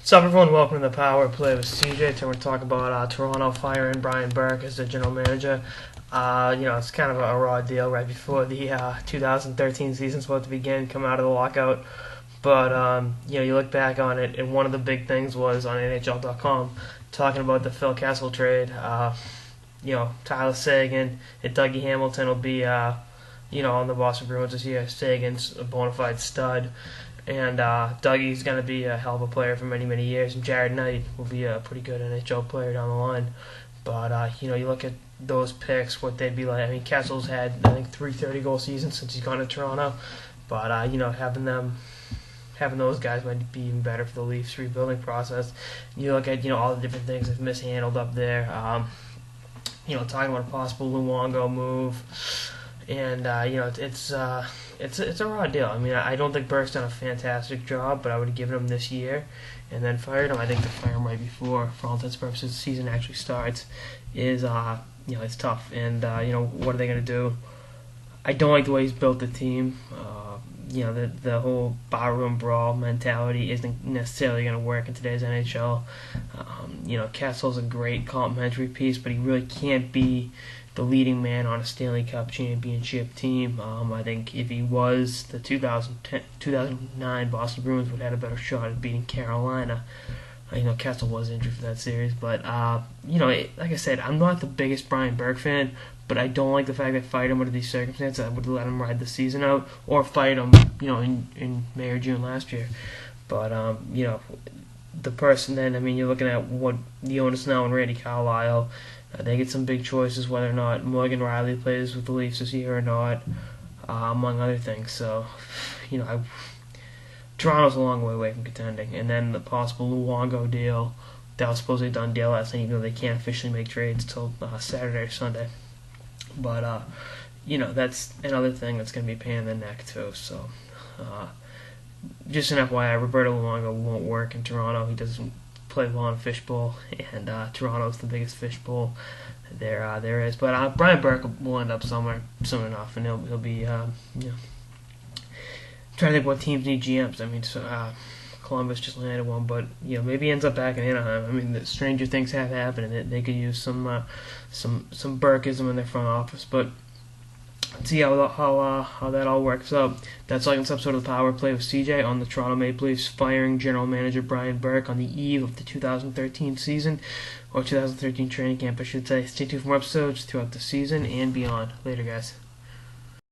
What's up, everyone? Welcome to the Power Play with CJ. Today we're talking about Toronto firing Brian Burke as the general manager. It's kind of a raw deal right before the 2013 season's supposed to begin, come out of the lockout. But, you look back on it, and one of the big things was on NHL.com talking about the Phil Kessel trade. Tyler Seguin and Dougie Hamilton will be, on the Boston Bruins this year. Sagan's a bona fide stud. And Dougie's going to be a hell of a player for many, many years. And Jared Knight will be a pretty good NHL player down the line. But, you look at those picks, what they'd be like. I mean, Kessel's had, I think, 3 30-goal seasons since he's gone to Toronto. But, having those guys might be even better for the Leafs rebuilding process. You look at, all the different things they've mishandled up there. Talking about a possible Luongo move. And, it's a raw deal. I mean, I don't think Burke's done a fantastic job, but I would have given him this year and then fired him. I think to fire him right before, for all intents and purposes, the season actually starts is, it's tough. And, what are they going to do? I don't like the way he's built the team. The whole barroom brawl mentality isn't necessarily going to work in today's NHL. Kessel's a great complimentary piece, but he really can't be the leading man on a Stanley Cup championship team. I think if he was, the 2009 Boston Bruins would have had a better shot at beating Carolina. Kessel was injured for that series, but like I said, I'm not the biggest Brian Burke fan, but I don't like the fact they fired him under these circumstances. I would let him ride the season out, or fight him, in May or June last year. But the person then, you're looking at what the owners now and Randy Carlyle. They get some big choices whether or not Morgan Riley plays with the Leafs this year or not, among other things. So, Toronto's a long way away from contending. And then the possible Luongo deal, that was supposedly a done deal last night, even though they can't officially make trades till Saturday or Sunday. But, that's another thing that's going to be a pain in the neck, too. So, just an FYI, Roberto Luongo won't work in Toronto. He doesn't play well in a fishbowl, and Toronto's the biggest fishbowl there is. But Brian Burke will end up somewhere soon enough, and he'll be trying to think what teams need GMs. I mean, Columbus just landed one, but maybe he ends up back in Anaheim. I mean, the stranger things have happened, and they could use some Burkeism in their front office, but. Let's see how that all works out. That's like some sort of Power Play with CJ on the Toronto Maple Leafs firing general manager Brian Burke on the eve of the 2013 season, or 2013 training camp, I should say. Stay tuned for more episodes throughout the season and beyond. Later, guys.